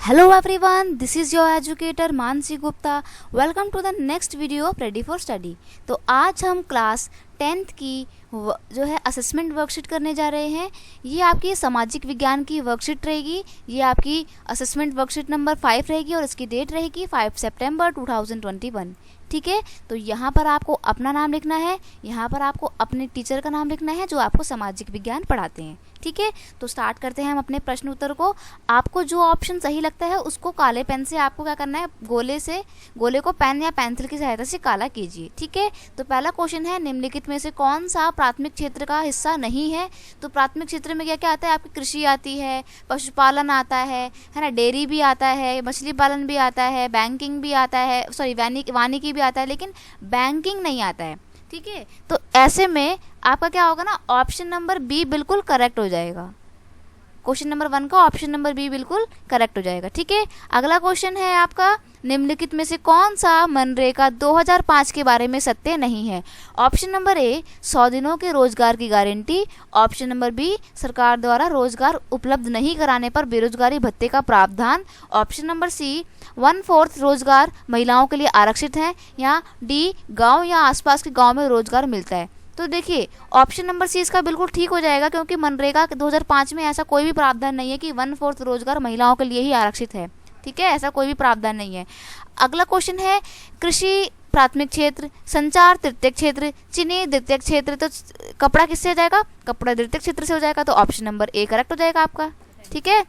Hello everyone, this is your educator Mansi Gupta. Welcome to the next video of ready for study. तो आज हम class 10th की जो है असेसमेंट वर्कशीट करने जा रहे हैं. ये आपकी सामाजिक विज्ञान की वर्कशीट रहेगी. ये आपकी असेसमेंट वर्कशीट नंबर 5 रहेगी और इसकी डेट रहेगी 5 सितंबर 2021. ठीक है, तो यहाँ पर आपको अपना नाम लिखना है, यहाँ पर आपको अपने टीचर का नाम लिखना है जो आपको सामाजिक विज्ञान पढ़ाते हैं. ठीक है, तो स्टार्ट करते हैं हम अपने प्रश्न उत्तर को. आपको जो ऑप्शन सही लगता है उसको काले पेन से आपको क्या करना है, गोले को पेन या पेंसिल की सहायता से काला कीजिए. ठीक है, तो पहला क्वेश्चन है, निम्नलिखित में से कौन सा प्राथमिक क्षेत्र का हिस्सा नहीं है. तो प्राथमिक क्षेत्र में क्या क्या आता है, आपकी कृषि आती है, पशुपालन आता है ना, डेयरी भी आता है, मछली पालन भी आता है, बैंकिंग भी आता है, सॉरी वानिकी भी आता है, लेकिन बैंकिंग नहीं आता है. ठीक है, तो ऐसे में आपका क्या होगा ना, ऑप्शन नंबर बी बिल्कुल करेक्ट हो जाएगा. क्वेश्चन नंबर 1 का ऑप्शन नंबर बी बिल्कुल करेक्ट हो जाएगा. ठीक है, अगला क्वेश्चन है आपका, निम्नलिखित में से कौन सा मनरेगा 2005 के बारे में सत्य नहीं है. ऑप्शन नंबर ए 100 दिनों के रोजगार की गारंटी. ऑप्शन नंबर बी सरकार द्वारा रोजगार उपलब्ध नहीं कराने पर बेरोजगारी भत्ते का प्रावधान. ऑप्शन नंबर सी 1/4 रोजगार महिलाओं के लिए आरक्षित है. या डी गांव या आसपास के गांव में रोजगार मिलता है. तो देखिए ऑप्शन नंबर सी इसका बिल्कुल ठीक हो जाएगा, क्योंकि मनरेगा 2005 में ऐसा कोई भी प्रावधान नहीं है कि 1/4 रोजगार महिलाओं के लिए ही आरक्षित है. ठीक है, ऐसा कोई भी प्रावधान नहीं है. अगला क्वेश्चन है, कृषि प्राथमिक क्षेत्र, संचार तृतीयक क्षेत्र, चीनी द्वितीयक क्षेत्र. तो कपड़ा किससे हो जाएगा, कपड़ा द्वितीयक क्षेत्र से हो जाएगा. तो ऑप्शन नंबर ए करेक्ट हो जाएगा आपका. ठीक है,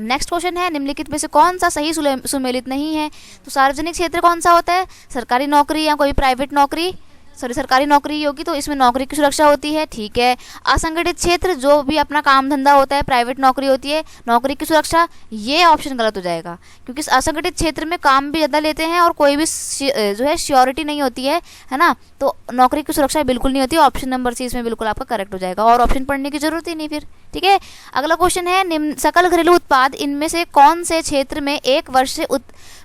नेक्स्ट क्वेश्चन है, निम्नलिखित में से कौन सा सही सुमेलित नहीं है. तो सार्वजनिक क्षेत्र कौन सा होता है, सरकारी नौकरी या कोई प्राइवेट नौकरी, सरकारी नौकरी होगी तो इसमें नौकरी की सुरक्षा होती है. ठीक है, असंगठित क्षेत्र जो भी अपना काम धंधा होता है, प्राइवेट नौकरी होती है, नौकरी की सुरक्षा, ये ऑप्शन गलत हो जाएगा, क्योंकि असंगठित क्षेत्र में काम भी ज़्यादा लेते हैं और कोई भी जो है श्योरिटी नहीं होती है ना, तो नौकरी की सुरक्षा बिल्कुल नहीं होती. ऑप्शन नंबर सी इसमें बिल्कुल आपका करेक्ट हो जाएगा और ऑप्शन पढ़ने की जरूरत ही नहीं फिर. ठीक है, अगला क्वेश्चन है, निम्न सकल घरेलू उत्पाद इनमें से कौन से क्षेत्र में एक वर्ष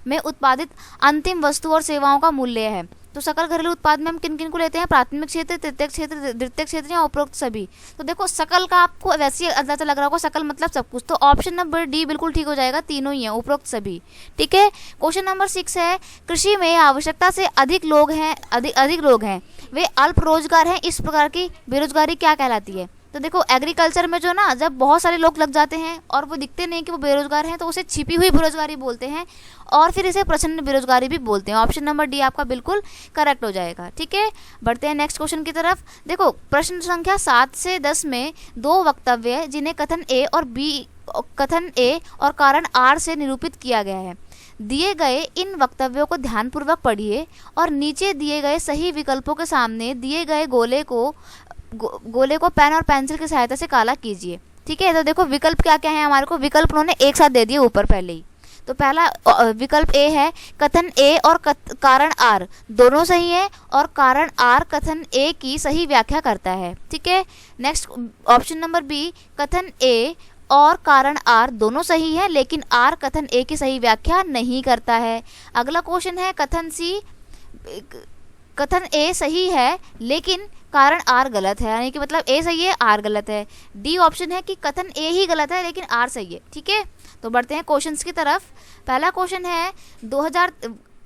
में उत्पादित अंतिम वस्तु और सेवाओं का मूल्य है. तो सकल घरेलू उत्पाद में हम किन किन को लेते हैं, प्राथमिक क्षेत्र, तृतीयक क्षेत्र, द्वितीयक क्षेत्र या उपरोक्त सभी. तो देखो सकल का आपको वैसे ही अंदाजा लग रहा होगा, सकल मतलब सब कुछ. तो ऑप्शन नंबर डी बिल्कुल ठीक हो जाएगा, तीनों ही है, उपरोक्त सभी. ठीक है, क्वेश्चन नंबर 6 है, कृषि में आवश्यकता से अधिक लोग हैं वे अल्प रोजगार हैं, इस प्रकार की बेरोजगारी क्या कहलाती है. तो देखो एग्रीकल्चर में जो ना, जब बहुत सारे लोग लग जाते हैं और वो दिखते नहीं कि वो बेरोजगार हैं, तो उसे छिपी हुई बेरोजगारी बोलते हैं और फिर इसे प्रचंड बेरोजगारी भी बोलते हैं. ऑप्शन नंबर डी आपका बिल्कुल करेक्ट हो जाएगा. ठीक है, बढ़ते हैं नेक्स्ट क्वेश्चन की तरफ. देखो प्रश्न संख्या 7 से 10 में 2 वक्तव्य जिन्हें कथन ए और कारण आर से निरूपित किया गया है. दिए गए इन वक्तव्यों को ध्यानपूर्वक पढ़िए और नीचे दिए गए सही विकल्पों के सामने दिए गए गोले को पेन और पेंसिल की सहायता से काला कीजिए. ठीक है, तो देखो विकल्प क्या क्या है हमारे को, विकल्प उन्होंने एक साथ दे दिए ऊपर पहले ही. तो पहला विकल्प ए है, कथन ए और कारण आर दोनों सही है और कारण आर कथन ए की सही व्याख्या करता है. ठीक है, नेक्स्ट ऑप्शन नंबर बी, कथन ए और कारण आर दोनों सही है लेकिन आर कथन ए की सही व्याख्या नहीं करता है. अगला क्वेश्चन है, कथन ए सही है लेकिन कारण आर गलत है, यानी कि मतलब ए सही है आर गलत है. डी ऑप्शन है कि कथन ए ही गलत है लेकिन आर सही है. ठीक है, तो बढ़ते हैं क्वेश्चंस की तरफ. पहला क्वेश्चन है,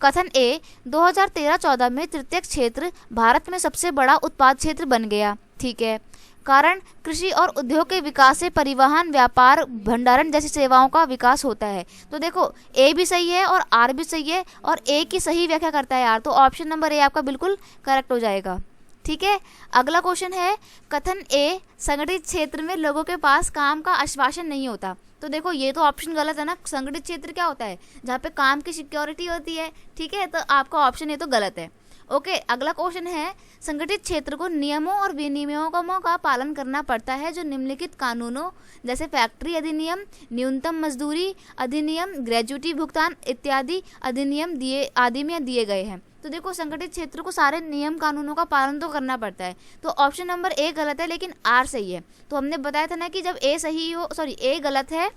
कथन ए 2013-14 में तृतीयक क्षेत्र भारत में सबसे बड़ा उत्पाद क्षेत्र बन गया. ठीक है, कारण कृषि और उद्योग के विकास से परिवहन, व्यापार, भंडारण जैसी सेवाओं का विकास होता है. तो देखो ए भी सही है और आर भी सही है और ए की सही व्याख्या करता है आर. तो ऑप्शन नंबर ए आपका बिल्कुल करेक्ट हो जाएगा. ठीक है, अगला क्वेश्चन है, कथन ए संगठित क्षेत्र में लोगों के पास काम का आश्वासन नहीं होता. तो देखो ये तो ऑप्शन गलत है ना, संगठित क्षेत्र क्या होता है, जहाँ पे काम की सिक्योरिटी होती है. ठीक है, तो आपका ऑप्शन ए तो गलत है. ओके, अगला क्वेश्चन है, संगठित क्षेत्र को नियमों और विनियमों का पालन करना पड़ता है जो निम्नलिखित कानूनों जैसे फैक्ट्री अधिनियम, न्यूनतम मजदूरी अधिनियम, ग्रेजुटी भुगतान इत्यादि अधिनियम आदि में दिए गए हैं. तो देखो संगठित क्षेत्र को सारे नियम कानूनों का पालन तो करना पड़ता है. तो ऑप्शन नंबर ए गलत है लेकिन आर सही है. तो हमने बताया था ना कि जब ए गलत है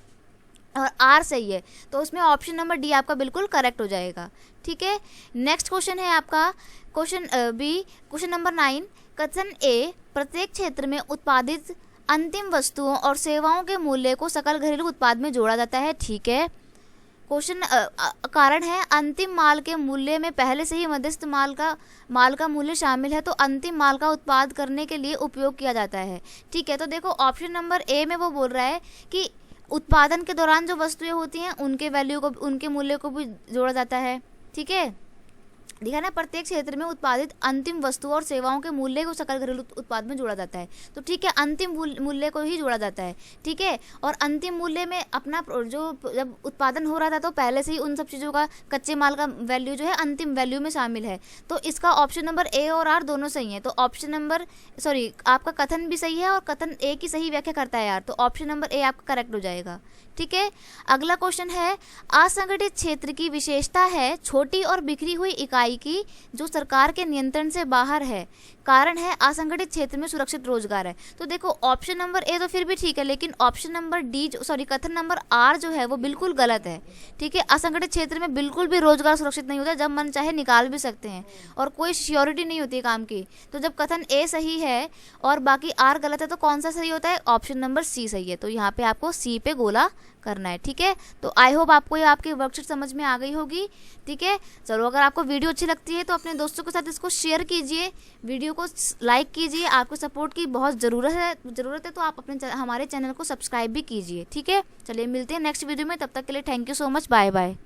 और आर सही है तो उसमें ऑप्शन नंबर डी आपका बिल्कुल करेक्ट हो जाएगा. ठीक है, नेक्स्ट क्वेश्चन है आपका क्वेश्चन नंबर 9, कथन ए प्रत्येक क्षेत्र में उत्पादित अंतिम वस्तुओं और सेवाओं के मूल्य को सकल घरेलू उत्पाद में जोड़ा जाता है. ठीक है, क्वेश्चन कारण है अंतिम माल के मूल्य में पहले से ही मध्यस्थ माल का मूल्य शामिल है, तो अंतिम माल का उत्पाद करने के लिए उपयोग किया जाता है। ठीक है, तो देखो ऑप्शन नंबर ए में वो बोल रहा है कि उत्पादन के दौरान जो वस्तुएं होती हैं उनके मूल्य को भी जोड़ा जाता है। ठीक है, देखा ना, प्रत्येक क्षेत्र में उत्पादित अंतिम वस्तु और सेवाओं के मूल्य को सकल घरेलू उत्पाद में जोड़ा जाता है। तो ठीक है, अंतिम मूल्य को ही जोड़ा जाता है। ठीक है, और अंतिम मूल्य में अपना जो जब उत्पादन हो रहा था तो पहले से ही उन सब चीज़ों का कच्चे माल का वैल्यू जो है अंतिम वैल्यू में शामिल है। तो इसका ऑप्शन नंबर ए और आर दोनों सही है। तो ऑप्शन नंबर आपका कथन भी सही है और कथन ए की सही व्याख्या करता है यार, तो ऑप्शन नंबर ए आपका करेक्ट हो जाएगा। ठीक है, अगला क्वेश्चन है, असंगठित क्षेत्र की विशेषता है छोटी और बिखरी हुई इकाई की जो सरकार के नियंत्रण से बाहर है। कारण है असंगठित क्षेत्र में सुरक्षित रोजगार है। तो देखो ऑप्शन नंबर ए तो फिर भी ठीक है, लेकिन ऑप्शन नंबर डी कथन नंबर आर जो है वो बिल्कुल गलत है। ठीक है, असंगठित क्षेत्र में बिल्कुल भी रोजगार सुरक्षित नहीं होता, जब मन चाहे निकाल भी सकते हैं और कोई श्योरिटी नहीं होती काम की। तो जब कथन ए सही है और बाकी आर गलत है तो कौन सा सही होता है? ऑप्शन नंबर सी सही है। तो यहाँ पे आपको सी पे गोला करना है। ठीक है, तो आई होप आपको ये आपकी वर्कशीट समझ में आ गई होगी। ठीक है, चलो अगर आपको वीडियो अच्छी लगती है तो अपने दोस्तों के साथ इसको शेयर कीजिए, वीडियो को लाइक कीजिए। आपको सपोर्ट की बहुत ज़रूरत है तो आप हमारे चैनल को सब्सक्राइब भी कीजिए। ठीक है, चलिए मिलते हैं नेक्स्ट वीडियो में, तब तक के लिए thank you so much, bye bye.